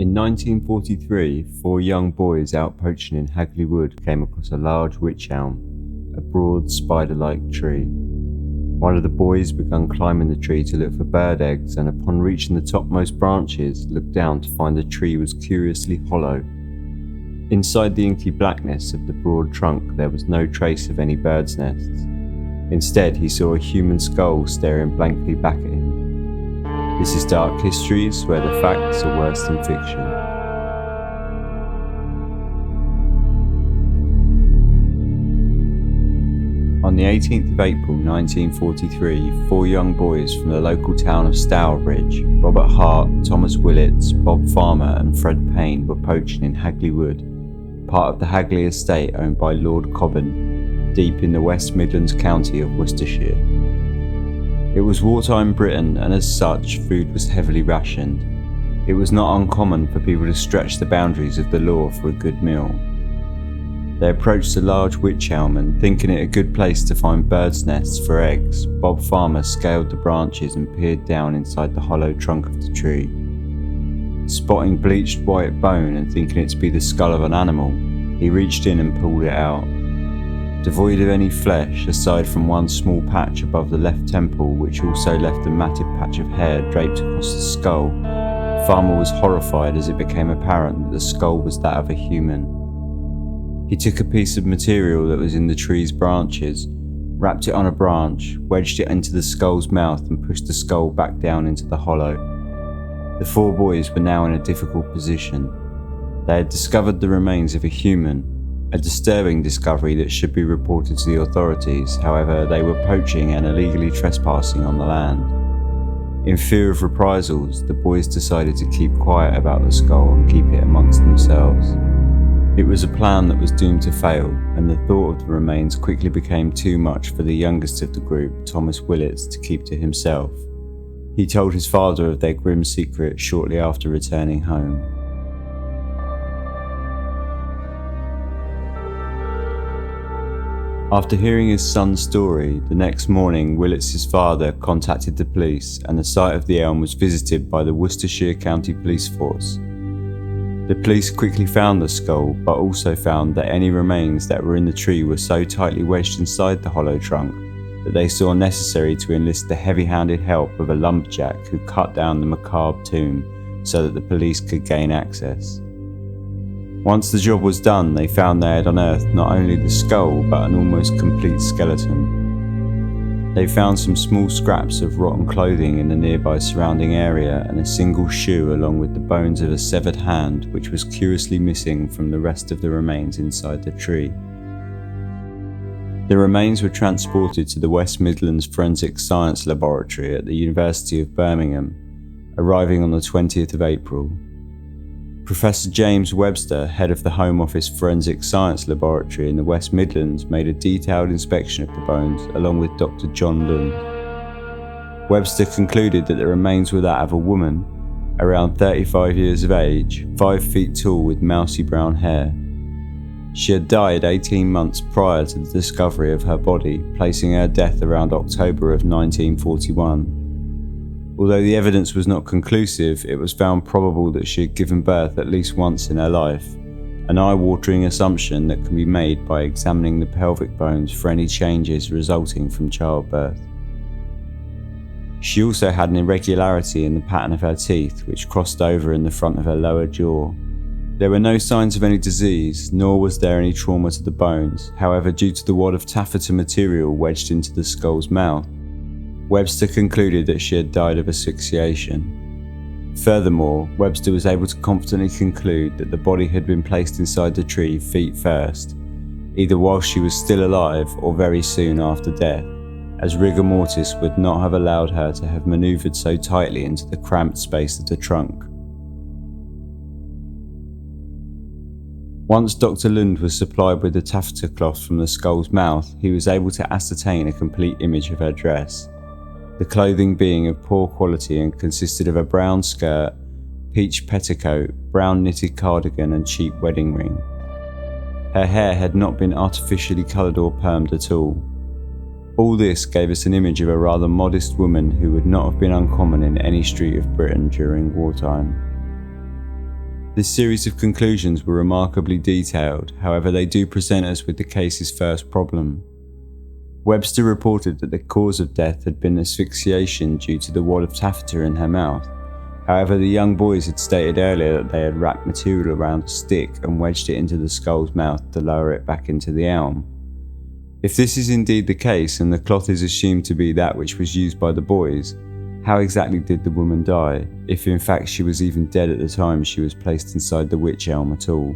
In 1943, 4 young boys out poaching in Hagley Wood came across a large wych elm, a broad spider-like tree. One of the boys began climbing the tree to look for bird eggs, and upon reaching the topmost branches, looked down to find the tree was curiously hollow. Inside the inky blackness of the broad trunk there was no trace of any bird's nests. Instead, he saw a human skull staring blankly back at him. This is Dark Histories, where the facts are worse than fiction. On the 18th of April 1943, 4 young boys from the local town of Stourbridge, Robert Hart, Thomas Willits, Bob Farmer and Fred Payne, were poaching in Hagley Wood, part of the Hagley estate owned by Lord Cobham, deep in the West Midlands county of Worcestershire. It was wartime Britain, and as such, food was heavily rationed. It was not uncommon for people to stretch the boundaries of the law for a good meal. They approached a large wych elm, and thinking it a good place to find birds' nests for eggs, Bob Farmer scaled the branches and peered down inside the hollow trunk of the tree. Spotting bleached white bone and thinking it to be the skull of an animal, he reached in and pulled it out. Devoid of any flesh, aside from one small patch above the left temple, which also left a matted patch of hair draped across the skull, Farmer was horrified as it became apparent that the skull was that of a human. He took a piece of material that was in the tree's branches, wrapped it on a branch, wedged it into the skull's mouth and pushed the skull back down into the hollow. The 4 boys were now in a difficult position. They had discovered the remains of a human, a disturbing discovery that should be reported to the authorities. However, they were poaching and illegally trespassing on the land. In fear of reprisals, the boys decided to keep quiet about the skull and keep it amongst themselves. It was a plan that was doomed to fail, and the thought of the remains quickly became too much for the youngest of the group, Thomas Willits, to keep to himself. He told his father of their grim secret shortly after returning home. After hearing his son's story, the next morning Willits' father contacted the police, and the site of the elm was visited by the Worcestershire County Police Force. The police quickly found the skull, but also found that any remains that were in the tree were so tightly wedged inside the hollow trunk that they saw necessary to enlist the heavy-handed help of a lumberjack who cut down the macabre tomb so that the police could gain access. Once the job was done, they found they had unearthed not only the skull but an almost complete skeleton. They found some small scraps of rotten clothing in the nearby surrounding area and a single shoe along with the bones of a severed hand, which was curiously missing from the rest of the remains inside the tree. The remains were transported to the West Midlands Forensic Science Laboratory at the University of Birmingham, arriving on the 20th of April. Professor James Webster, head of the Home Office Forensic Science Laboratory in the West Midlands, made a detailed inspection of the bones along with Dr. John Lund. Webster concluded that the remains were that of a woman, around 35 years of age, 5 feet tall with mousy brown hair. She had died 18 months prior to the discovery of her body, placing her death around October of 1941. Although the evidence was not conclusive, it was found probable that she had given birth at least once in her life, an eye-watering assumption that can be made by examining the pelvic bones for any changes resulting from childbirth. She also had an irregularity in the pattern of her teeth, which crossed over in the front of her lower jaw. There were no signs of any disease, nor was there any trauma to the bones. However, due to the wad of taffeta material wedged into the skull's mouth, Webster concluded that she had died of asphyxiation. Furthermore, Webster was able to confidently conclude that the body had been placed inside the tree feet first, either while she was still alive or very soon after death, as rigor mortis would not have allowed her to have manoeuvred so tightly into the cramped space of the trunk. Once Dr. Lund was supplied with the taffeta cloth from the skull's mouth, he was able to ascertain a complete image of her dress, the clothing being of poor quality and consisted of a brown skirt, peach petticoat, brown knitted cardigan and cheap wedding ring. Her hair had not been artificially coloured or permed at all. All this gave us an image of a rather modest woman who would not have been uncommon in any street of Britain during wartime. This series of conclusions were remarkably detailed, however they do present us with the case's first problem. Webster reported that the cause of death had been asphyxiation due to the wad of taffeta in her mouth. However, the young boys had stated earlier that they had wrapped material around a stick and wedged it into the skull's mouth to lower it back into the elm. If this is indeed the case and the cloth is assumed to be that which was used by the boys, how exactly did the woman die, if in fact she was even dead at the time she was placed inside the wych elm at all?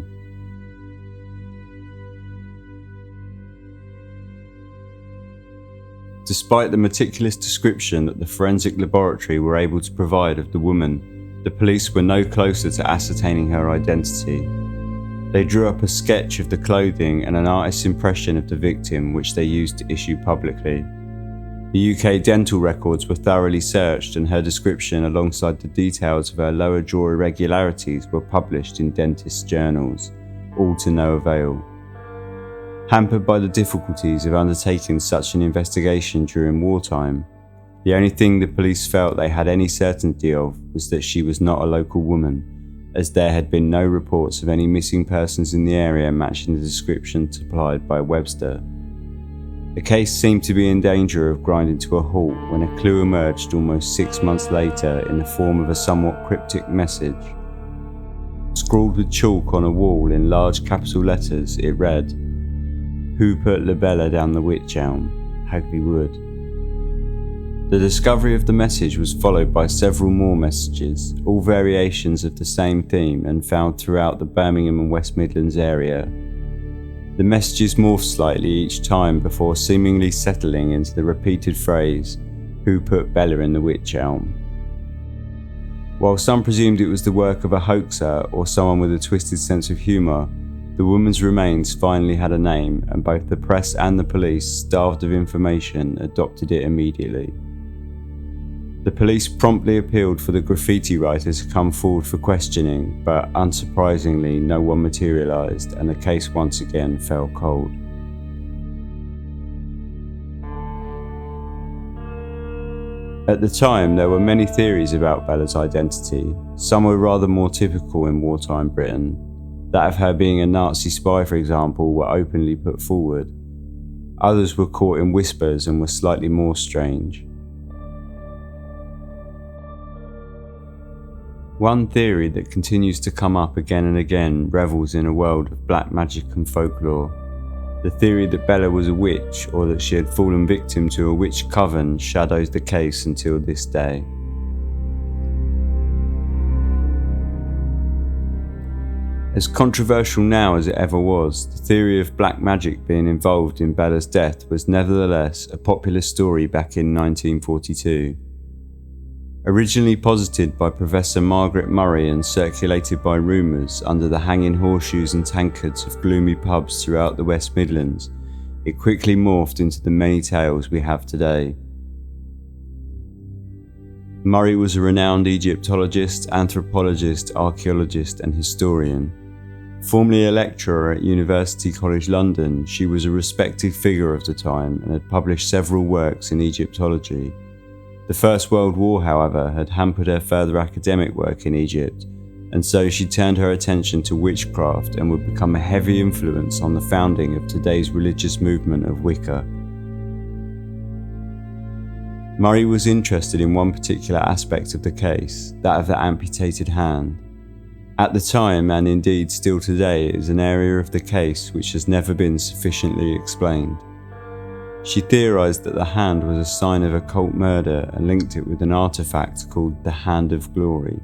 Despite the meticulous description that the forensic laboratory were able to provide of the woman, the police were no closer to ascertaining her identity. They drew up a sketch of the clothing and an artist's impression of the victim, which they used to issue publicly. The UK dental records were thoroughly searched, and her description alongside the details of her lower jaw irregularities were published in dentists' journals, all to no avail. Hampered by the difficulties of undertaking such an investigation during wartime, the only thing the police felt they had any certainty of was that she was not a local woman, as there had been no reports of any missing persons in the area matching the description supplied by Webster. The case seemed to be in danger of grinding to a halt when a clue emerged almost 6 months later in the form of a somewhat cryptic message. Scrawled with chalk on a wall in large capital letters, it read, "Who put Labella down the wych elm? Hagley Wood." The discovery of the message was followed by several more messages, all variations of the same theme and found throughout the Birmingham and West Midlands area. The messages morphed slightly each time before seemingly settling into the repeated phrase, "Who put Bella in the wych elm?" While some presumed it was the work of a hoaxer or someone with a twisted sense of humour, the woman's remains finally had a name, and both the press and the police, starved of information, adopted it immediately. The police promptly appealed for the graffiti writer to come forward for questioning, but unsurprisingly no one materialised, and the case once again fell cold. At the time, there were many theories about Bella's identity. Some were rather more typical in wartime Britain. That of her being a Nazi spy, for example, were openly put forward. Others were caught in whispers and were slightly more strange. One theory that continues to come up again and again revels in a world of black magic and folklore. The theory that Bella was a witch, or that she had fallen victim to a witch coven, shadows the case until this day. As controversial now as it ever was, the theory of black magic being involved in Bella's death was nevertheless a popular story back in 1942. Originally posited by Professor Margaret Murray and circulated by rumours under the hanging horseshoes and tankards of gloomy pubs throughout the West Midlands, it quickly morphed into the many tales we have today. Murray was a renowned Egyptologist, anthropologist, archaeologist and historian. Formerly a lecturer at University College London, she was a respected figure of the time and had published several works in Egyptology. The First World War, however, had hampered her further academic work in Egypt, and so she turned her attention to witchcraft and would become a heavy influence on the founding of today's religious movement of Wicca. Murray was interested in one particular aspect of the case, that of the amputated hand. At the time, and indeed still today, it is an area of the case which has never been sufficiently explained. She theorised that the hand was a sign of occult murder and linked it with an artefact called the Hand of Glory.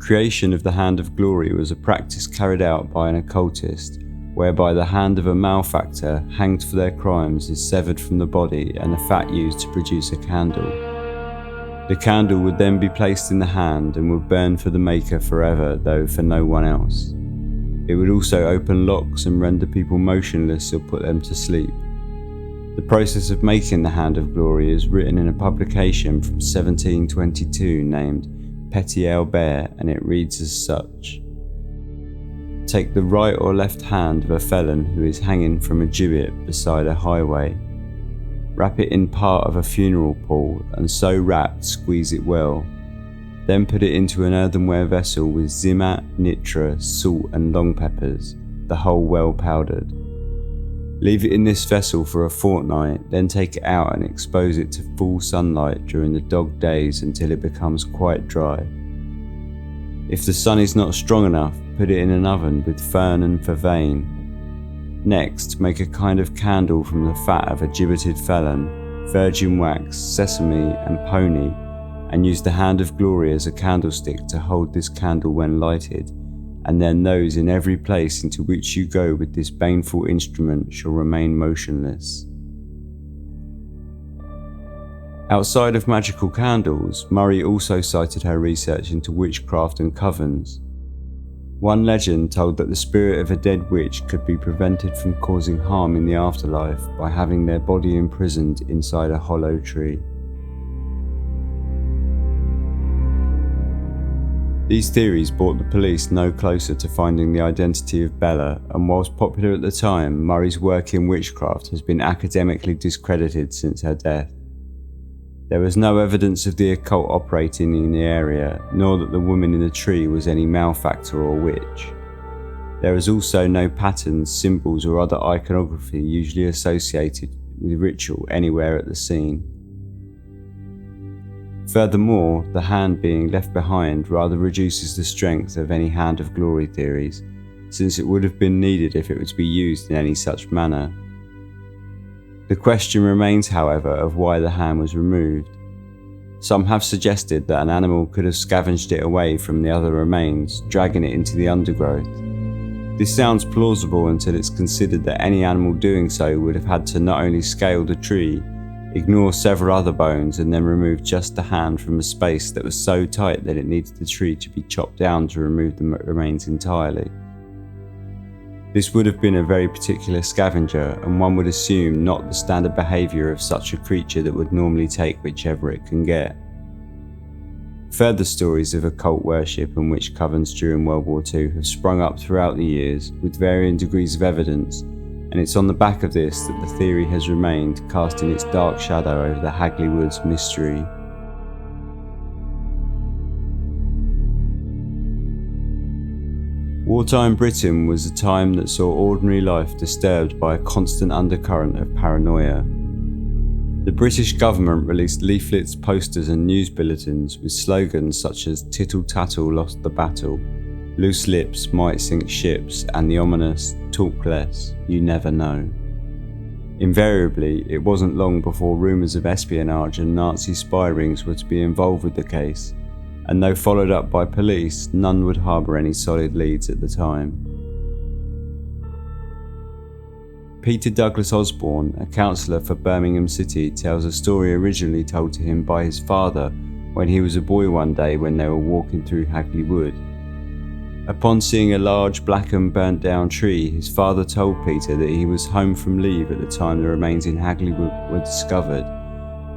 Creation of the Hand of Glory was a practice carried out by an occultist, whereby the hand of a malefactor hanged for their crimes is severed from the body and the fat used to produce a candle. The candle would then be placed in the hand and would burn for the maker forever, though for no one else. It would also open locks and render people motionless or put them to sleep. The process of making the Hand of Glory is written in a publication from 1722 named Petit Albert, and it reads as such. Take the right or left hand of a felon who is hanging from a gibbet beside a highway. Wrap it in part of a funeral pall, and so wrapped squeeze it well. Then put it into an earthenware vessel with zimat, nitra, salt and long peppers, the whole well powdered. Leave it in this vessel for a fortnight, then take it out and expose it to full sunlight during the dog days until it becomes quite dry. If the sun is not strong enough, put it in an oven with fern and vervain. Next, make a kind of candle from the fat of a gibbeted felon, virgin wax, sesame and pony, and use the hand of glory as a candlestick to hold this candle when lighted, and then those in every place into which you go with this baneful instrument shall remain motionless. Outside of magical candles, Murray also cited her research into witchcraft and covens. One legend told that the spirit of a dead witch could be prevented from causing harm in the afterlife by having their body imprisoned inside a hollow tree. These theories brought the police no closer to finding the identity of Bella, and whilst popular at the time, Murray's work in witchcraft has been academically discredited since her death. There was no evidence of the occult operating in the area, nor that the woman in the tree was any malefactor or witch. There is also no patterns, symbols or other iconography usually associated with ritual anywhere at the scene. Furthermore, the hand being left behind rather reduces the strength of any hand of glory theories, since it would have been needed if it were to be used in any such manner. The question remains, however, of why the hand was removed. Some have suggested that an animal could have scavenged it away from the other remains, dragging it into the undergrowth. This sounds plausible until it's considered that any animal doing so would have had to not only scale the tree, ignore several other bones and then remove just the hand from a space that was so tight that it needed the tree to be chopped down to remove the remains entirely. This would have been a very particular scavenger, and one would assume not the standard behaviour of such a creature that would normally take whichever it can get. Further stories of occult worship and witch covens during World War II have sprung up throughout the years with varying degrees of evidence, and it's on the back of this that the theory has remained, casting its dark shadow over the Hagley Woods mystery. Wartime Britain was a time that saw ordinary life disturbed by a constant undercurrent of paranoia. The British government released leaflets, posters and news bulletins with slogans such as "Tittle tattle lost the battle," "Loose lips might sink ships," and the ominous "Talk less, you never know." Invariably, it wasn't long before rumours of espionage and Nazi spy rings were to be involved with the case, and though followed up by police, none would harbour any solid leads at the time. Peter Douglas Osborne, a councillor for Birmingham City, tells a story originally told to him by his father when he was a boy one day when they were walking through Hagley Wood. Upon seeing a large black and burnt down tree, his father told Peter that he was home from leave at the time the remains in Hagley Wood were discovered,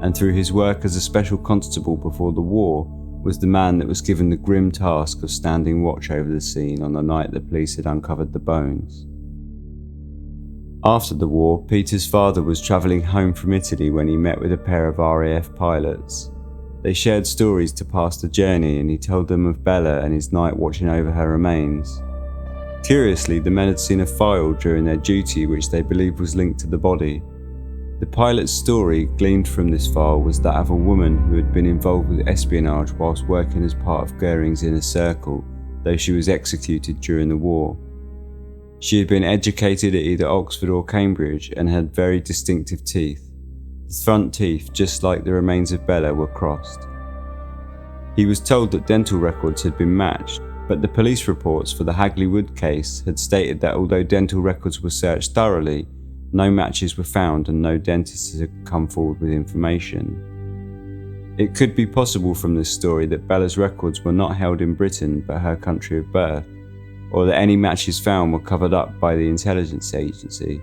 and through his work as a special constable before the war, was the man that was given the grim task of standing watch over the scene on the night the police had uncovered the bones. After the war, Peter's father was travelling home from Italy when he met with a pair of RAF pilots. They shared stories to pass the journey, and he told them of Bella and his night watching over her remains. Curiously, the men had seen a file during their duty which they believed was linked to the body. The pilot's story, gleaned from this file, was that of a woman who had been involved with espionage whilst working as part of Goering's inner circle, though she was executed during the war. She had been educated at either Oxford or Cambridge and had very distinctive teeth. The front teeth, just like the remains of Bella, were crossed. He was told that dental records had been matched, but the police reports for the Hagley Wood case had stated that although dental records were searched thoroughly, no matches were found and no dentists had come forward with information. It could be possible from this story that Bella's records were not held in Britain but her country of birth, or that any matches found were covered up by the intelligence agency.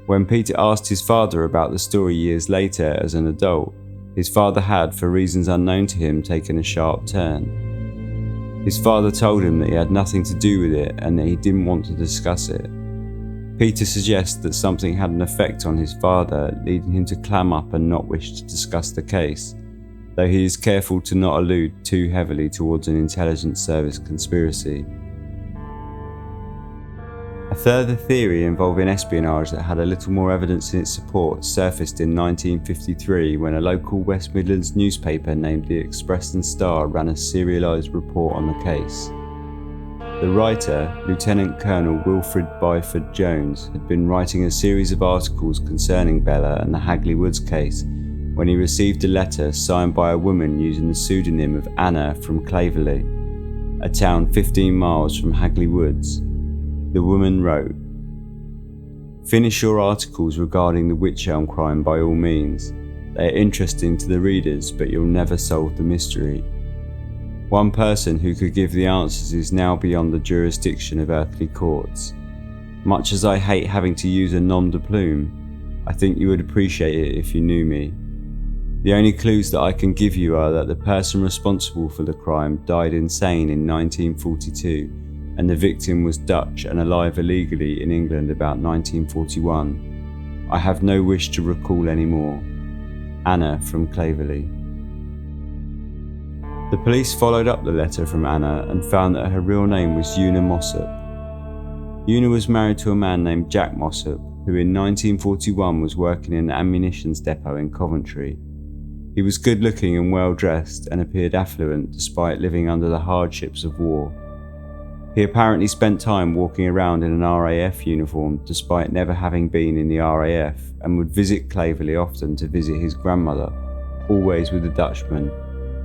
When Peter asked his father about the story years later as an adult, his father had, for reasons unknown to him, taken a sharp turn. His father told him that he had nothing to do with it and that he didn't want to discuss it. Peter suggests that something had an effect on his father, leading him to clam up and not wish to discuss the case. though he is careful to not allude too heavily towards an intelligence service conspiracy. A further theory involving espionage that had a little more evidence in its support surfaced in 1953 when a local West Midlands newspaper named the Express and Star ran a serialised report on the case. The writer, Lieutenant Colonel Wilfred Byford Jones, had been writing a series of articles concerning Bella and the Hagley Woods case when he received a letter signed by a woman using the pseudonym of Anna from Claverley, a town 15 miles from Hagley Woods. The woman wrote, "Finish your articles regarding the Wych Elm crime by all means. They are interesting to the readers, but you'll never solve the mystery. One person who could give the answers is now beyond the jurisdiction of earthly courts. Much as I hate having to use a nom de plume, I think you would appreciate it if you knew me. The only clues that I can give you are that the person responsible for the crime died insane in 1942, and the victim was Dutch and alive illegally in England about 1941. I have no wish to recall any more. Anna from Claverley." The police followed up the letter from Anna and found that her real name was Una Mossop. Una was married to a man named Jack Mossop, who in 1941 was working in an ammunitions depot in Coventry. He was good looking and well dressed and appeared affluent despite living under the hardships of war. He apparently spent time walking around in an RAF uniform despite never having been in the RAF, and would visit Claverley often to visit his grandmother, always with a Dutchman,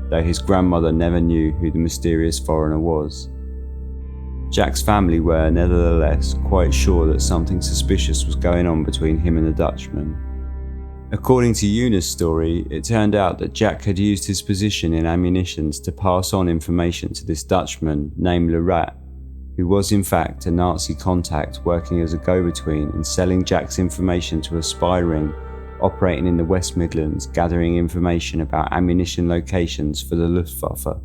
though his grandmother never knew who the mysterious foreigner was. Jack's family were, nevertheless, quite sure that something suspicious was going on between him and the Dutchman. According to Una's story, it turned out that Jack had used his position in ammunitions to pass on information to this Dutchman named Lerat, who was in fact a Nazi contact working as a go-between and selling Jack's information to a spy ring operating in the West Midlands, gathering information about ammunition locations for the Luftwaffe.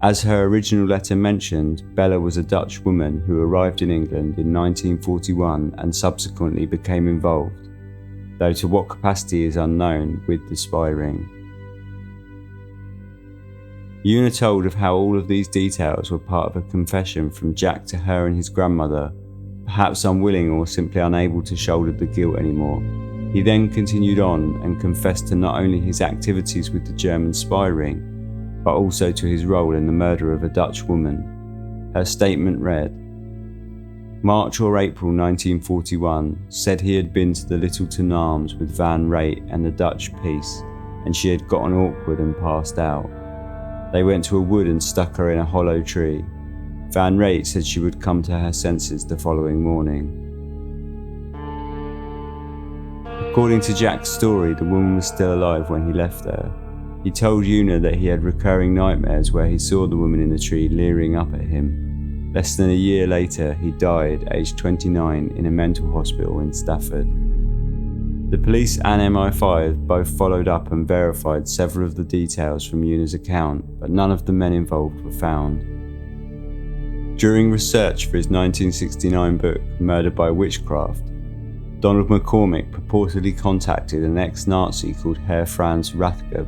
As her original letter mentioned, Bella was a Dutch woman who arrived in England in 1941 and subsequently became involved, though to what capacity is unknown, with the spy ring. Una told of how all of these details were part of a confession from Jack to her and his grandmother, perhaps unwilling or simply unable to shoulder the guilt anymore. He then continued on and confessed to not only his activities with the German spy ring, but also to his role in the murder of a Dutch woman. Her statement read, "March or April 1941, said he had been to the Littleton Arms with Van Rate and the Dutch piece, and she had gotten awkward and passed out. They went to a wood and stuck her in a hollow tree. Van Rate said she would come to her senses the following morning." According to Jack's story, the woman was still alive when he left her. He told Una that he had recurring nightmares where he saw the woman in the tree leering up at him. Less than a year later, he died, aged 29, in a mental hospital in Stafford. The police and MI5 both followed up and verified several of the details from Una's account, but none of the men involved were found. During research for his 1969 book, Murder by Witchcraft, Donald McCormick purportedly contacted an ex-Nazi called Herr Franz Rathgeb,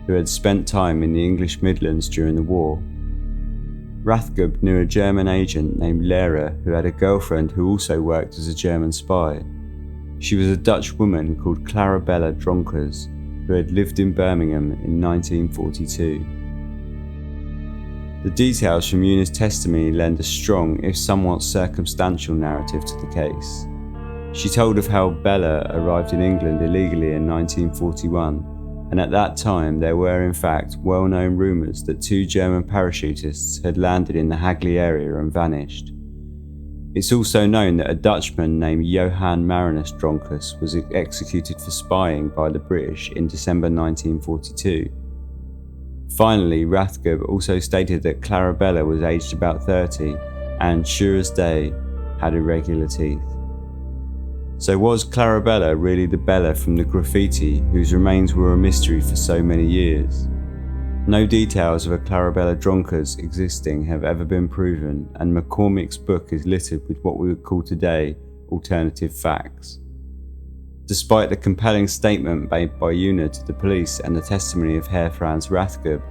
who had spent time in the English Midlands during the war. Rathgeb knew a German agent named Lehrer who had a girlfriend who also worked as a German spy. She was a Dutch woman called Clarabella Dronkers, who had lived in Birmingham in 1942. The details from Una's testimony lend a strong, if somewhat circumstantial narrative to the case. She told of how Bella arrived in England illegally in 1941, and at that time there were in fact well-known rumours that 2 German parachutists had landed in the Hagley area and vanished. It's also known that a Dutchman named Johan Marinus Dronkus was executed for spying by the British in December 1942. Finally, Rathgeb also stated that Clarabella was aged about 30 and, sure as day, had irregular teeth. So was Clarabella really the Bella from the graffiti whose remains were a mystery for so many years? No details of a Clarabella Dronkers existing have ever been proven, and McCormick's book is littered with what we would call today alternative facts. Despite the compelling statement made by Una to the police and the testimony of Herr Franz Rathgeb,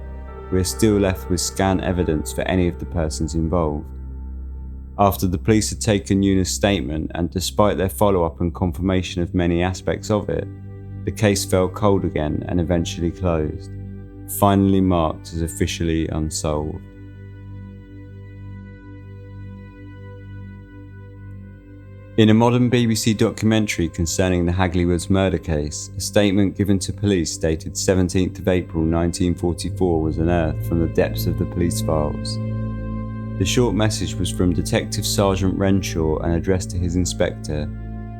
we are still left with scant evidence for any of the persons involved. After the police had taken Una's statement, and despite their follow-up and confirmation of many aspects of it, the case fell cold again and eventually closed, finally marked as officially unsolved. In a modern BBC documentary concerning the Hagley Woods murder case, a statement given to police dated 17th of April 1944 was unearthed from the depths of the police files. The short message was from Detective Sergeant Renshaw and addressed to his inspector.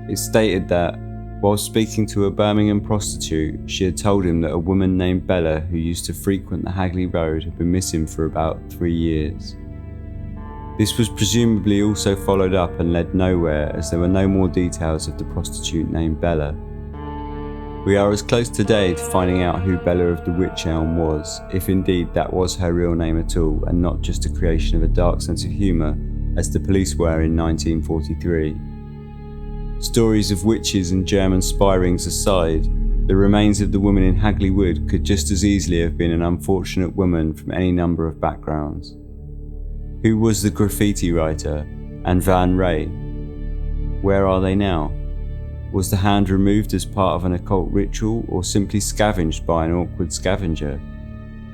It stated that, while speaking to a Birmingham prostitute, she had told him that a woman named Bella, who used to frequent the Hagley Road, had been missing for about 3 years. This was presumably also followed up and led nowhere, as there were no more details of the prostitute named Bella. We are as close today to finding out who Bella of the Wych Elm was, if indeed that was her real name at all and not just a creation of a dark sense of humour, as the police were in 1943. Stories of witches and German spy rings aside, the remains of the woman in Hagley Wood could just as easily have been an unfortunate woman from any number of backgrounds. Who was the graffiti writer and Van Ray? Where are they now? Was the hand removed as part of an occult ritual or simply scavenged by an awkward scavenger?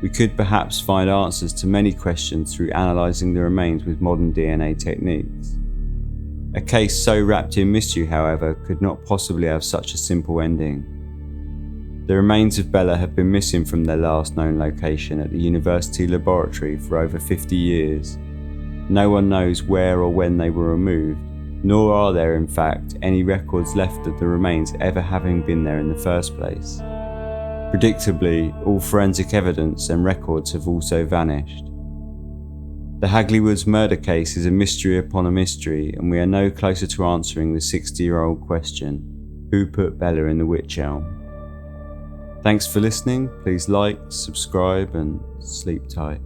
We could perhaps find answers to many questions through analysing the remains with modern DNA techniques. A case so wrapped in mystery, however, could not possibly have such a simple ending. The remains of Bella have been missing from their last known location at the university laboratory for over 50 years. No one knows where or when they were removed, nor are there in fact any records left of the remains ever having been there in the first place. Predictably, all forensic evidence and records have also vanished. The Hagley Woods murder case is a mystery upon a mystery, and we are no closer to answering the 60-year-old question, who put Bella in the Wych Elm? Thanks for listening, please like, subscribe and sleep tight.